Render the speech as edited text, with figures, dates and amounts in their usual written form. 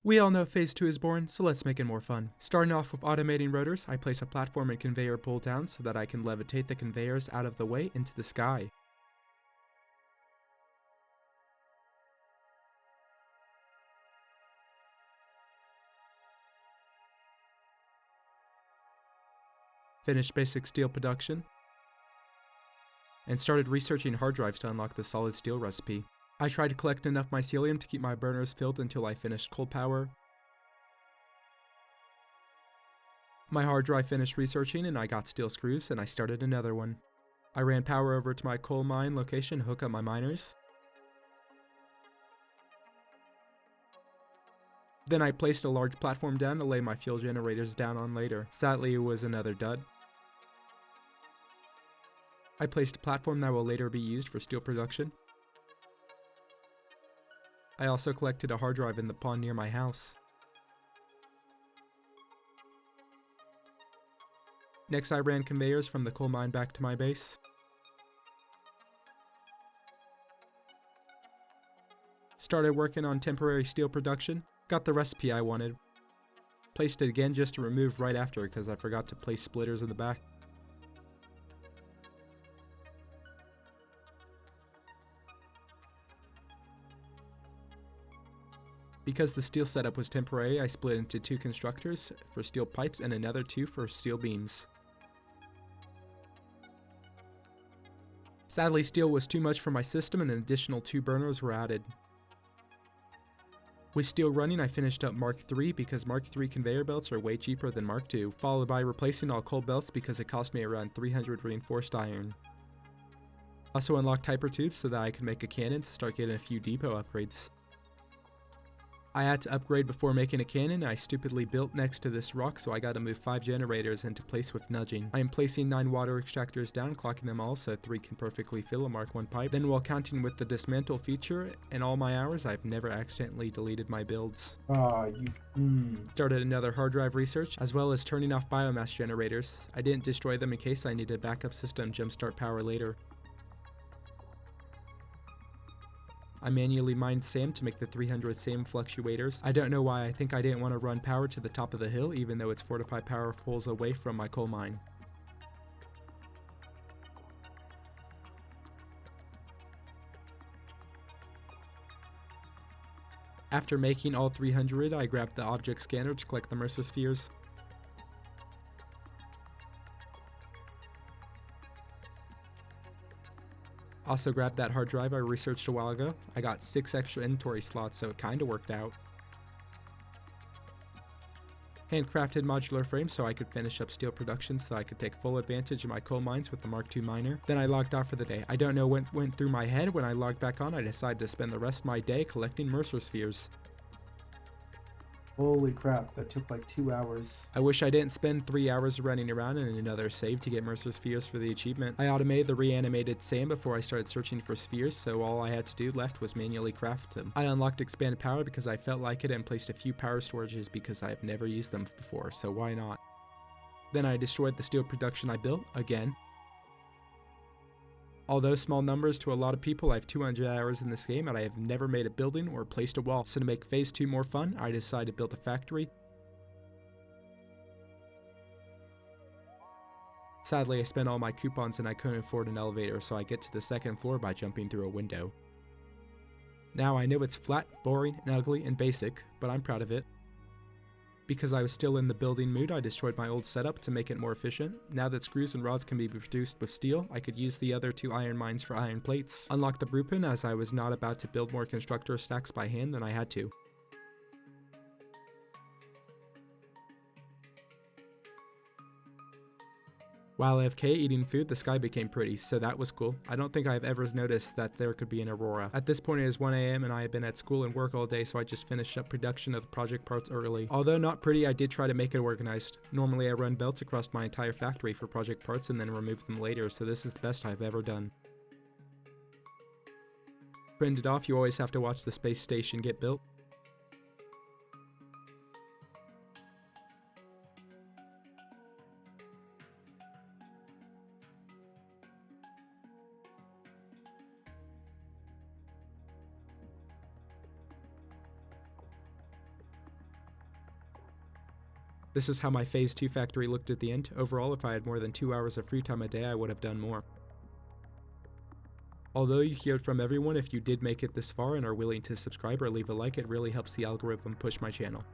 We all know Phase 2 is boring, so let's make it more fun. Starting off with automating rotors, I place a platform and conveyor pull down so that I can levitate the conveyors out of the way into the sky. Finished basic steel production, and started researching hard drives to unlock the solid steel recipe. I tried to collect enough mycelium to keep my burners filled until I finished coal power. My hard drive finished researching and I got steel screws and I started another one. I ran power over to my coal mine location to hook up my miners. Then I placed a large platform down to lay my fuel generators down on later. Sadly, it was another dud. I placed a platform that will later be used for steel production. I also collected a hard drive in the pond near my house. Next, I ran conveyors from the coal mine back to my base. Started working on temporary steel production. Got the recipe I wanted. Placed it again just to remove right after because I forgot to place splitters in the back. Because the steel setup was temporary, I split into 2 constructors for steel pipes and another 2 for steel beams. Sadly, steel was too much for my system and an additional 2 burners were added. With steel running, I finished up Mark III because Mark III conveyor belts are way cheaper than Mark II, followed by replacing all coal belts because it cost me around 300 reinforced iron. Also unlocked hyper tubes so that I could make a cannon to start getting a few depot upgrades. I had to upgrade before making a cannon, and I stupidly built next to this rock, so I got to move 5 generators into place with nudging. I am placing 9 water extractors down, clocking them all so 3 can perfectly fill a Mark 1 pipe. Then while counting with the dismantle feature, in all my hours, I've never accidentally deleted my builds. Started another hard drive research, as well as turning off biomass generators. I didn't destroy them in case I needed a backup system jumpstart power later. I manually mined SAM to make the 300 SAM fluctuators. I don't know why, I think I didn't want to run power to the top of the hill even though it's 4 to 5 power poles away from my coal mine. After making all 300, I grabbed the object scanner to collect the Mercer spheres. Also grabbed that hard drive I researched a while ago. I got 6 extra inventory slots, so it kinda worked out. Handcrafted modular frames so I could finish up steel production so I could take full advantage of my coal mines with the Mark II miner. Then I logged off for the day. I don't know what went through my head. When I logged back on, I decided to spend the rest of my day collecting Mercer spheres. Holy crap, that took like 2 hours. I wish I didn't spend 3 hours running around in another save to get Mercer spheres for the achievement. I automated the reanimated SAM before I started searching for spheres, so all I had to do left was manually craft them. I unlocked expanded power because I felt like it and placed a few power storages because I have never used them before, so why not? Then I destroyed the steel production I built, again. Although small numbers to a lot of people, I have 200 hours in this game and I have never made a building or placed a wall. So to make Phase 2 more fun, I decided to build a factory. Sadly, I spent all my coupons and I couldn't afford an elevator, so I get to the 2nd floor by jumping through a window. Now I know it's flat, boring, and ugly, and basic, but I'm proud of it. Because I was still in the building mood, I destroyed my old setup to make it more efficient. Now that screws and rods can be produced with steel, I could use the other 2 iron mines for iron plates. Unlock the blueprint as I was not about to build more constructor stacks by hand than I had to. While AFK eating food, the sky became pretty, so that was cool. I don't think I've ever noticed that there could be an aurora. At this point it is 1 AM and I have been at school and work all day, so I just finished up production of the project parts early. Although not pretty, I did try to make it organized. Normally I run belts across my entire factory for project parts and then remove them later, so this is the best I've ever done. Printed off, you always have to watch the space station get built. This is how my Phase 2 factory looked at the end. Overall, if I had more than 2 hours of free time a day, I would have done more. Although you hear it from everyone, if you did make it this far and are willing to subscribe or leave a like, it really helps the algorithm push my channel.